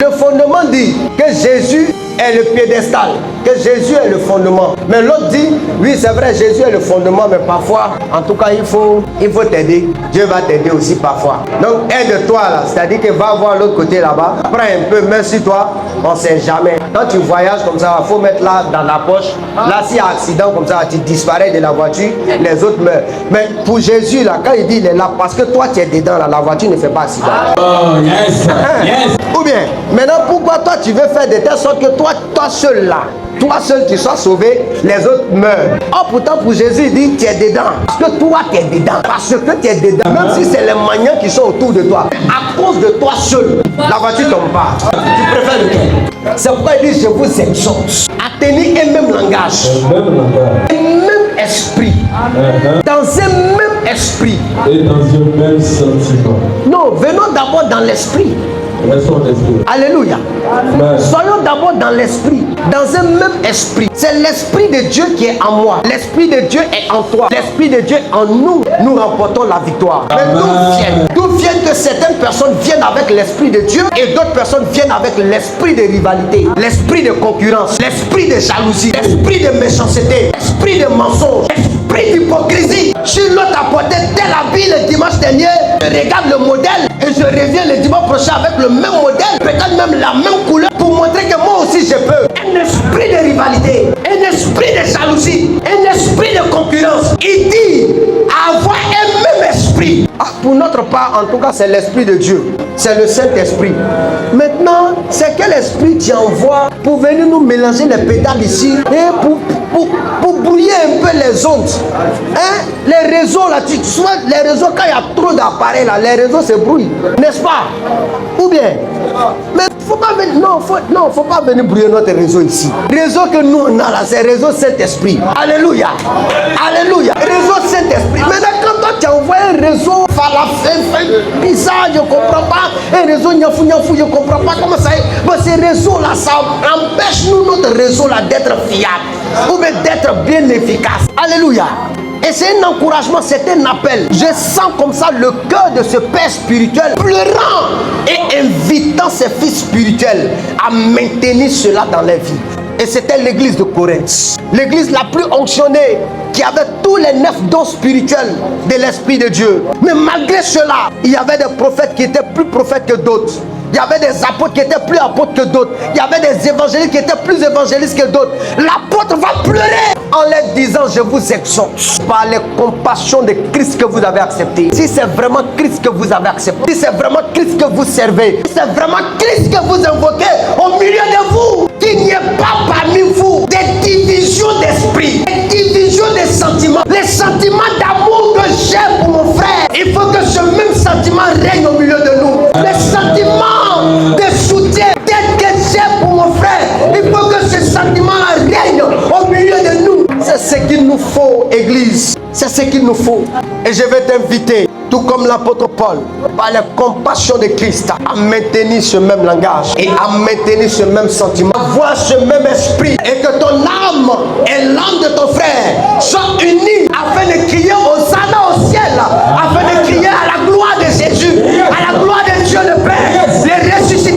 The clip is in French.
Le fondement dit que Jésus est le piédestal, que Jésus est le fondement. Mais l'autre dit, oui c'est vrai, Jésus est le fondement, mais parfois, en tout cas, il faut t'aider. Dieu va t'aider aussi parfois. Donc aide-toi là, c'est-à-dire que va voir l'autre côté là-bas, prends un peu, même si toi, on ne sait jamais. Quand tu voyages comme ça, il faut mettre là dans la poche. Là, s'il y a un accident comme ça, tu disparais de la voiture, les autres meurent. Mais pour Jésus là, quand il dit il est là, parce que toi tu es dedans là, la voiture ne fait pas accident. Oh yes, yes. Ou bien, maintenant pourquoi toi tu veux faire de telle sorte que toi seul là, toi seul tu sois sauvé, les autres meurent. Oh pourtant pour Jésus il dit tu es dedans, parce que toi tu es dedans, parce que tu es dedans, même si c'est les maniants qui sont autour de toi, à cause de toi seul, la voiture tombe pas. Tu préfères lequel? C'est pourquoi il dit je vous exhorte à tenir un même langage, un même esprit, dans un même esprit et dans un même sentiment. Non, venons d'abord dans l'esprit. Alléluia. Soyons d'abord dans l'esprit, dans un même esprit. C'est l'esprit de Dieu qui est en moi. L'esprit de Dieu est en toi. L'esprit de Dieu en nous. Nous remportons la victoire. Mais d'où viennent que certaines personnes viennent avec l'esprit de Dieu et d'autres personnes viennent avec l'esprit de rivalité, l'esprit de concurrence, l'esprit de jalousie, l'esprit de méchanceté, l'esprit de mensonge, l'esprit d'hypocrisie. Je suis l'autre apporté tel habit le dimanche dernier. Je regarde le modèle et je reviens le dimanche prochain avec le même modèle, peut-être même la même couleur, pour montrer que moi aussi je peux. Un esprit de rivalité, un esprit de jalousie, un esprit de concurrence. Il dit avoir un même esprit. Pour notre part, en tout cas, c'est l'esprit de Dieu. C'est le Saint-Esprit. Maintenant, c'est quel esprit tu envoies pour venir nous mélanger les pédales ici et pour brouiller un peu les ondes. Hein? Les réseaux là, les réseaux, quand il y a trop d'appareils là, les réseaux se brouillent. N'est-ce pas? Ou bien? Mais faut pas venir, faut pas venir brouiller notre réseau ici. Réseau que nous on a là, c'est réseau Saint-Esprit. Alléluia. Alléluia. Réseau Saint-Esprit. Maintenant, quand toi tu envoies un réseau bizarre, je comprends pas. Un réseau nyafou, je comprends pas comment ça est. Mais ces réseaux là, ça empêche nous, notre réseau là, d'être fiable ou bien d'être bien efficace. Alléluia. Et c'est un encouragement, c'est un appel. Je sens comme ça le cœur de ce père spirituel pleurant et invitant ses fils spirituels à maintenir cela dans leur vie. Et c'était l'église de Corinthe, l'église la plus onctionnée, qui avait tous les 9 dons spirituels de l'Esprit de Dieu. Mais malgré cela, il y avait des prophètes qui étaient plus prophètes que d'autres. Il y avait des apôtres qui étaient plus apôtres que d'autres. Il y avait des évangélistes qui étaient plus évangélistes que d'autres. L'apôtre va pleurer en leur disant, je vous exhorte par les compassions de Christ que vous avez accepté. Si c'est vraiment Christ que vous avez accepté, si c'est vraiment Christ que vous servez, si c'est vraiment Christ que vous invoquez au milieu de vous, qu'il n'y ait pas parmi vous des divisions d'esprit, des divisions de sentiments. Les sentiments d'amour que j'ai pour mon frère, il faut que ce même sentiment règne au milieu de nous. Les sentiments de soutien tel que j'ai pour mon frère, il faut que ce sentiment-là règne au milieu de nous. C'est ce qu'il nous faut, Église. C'est ce qu'il nous faut. Et je vais t'inviter, tout comme l'apôtre Paul, par la compassion de Christ, à maintenir ce même langage et à maintenir ce même sentiment, avoir ce même esprit, et que ton âme et l'âme de ton frère soient unies afin de crier Hosanna au ciel, afin de crier à la gloire de Jésus, à la gloire de Dieu le Père, les ressuscités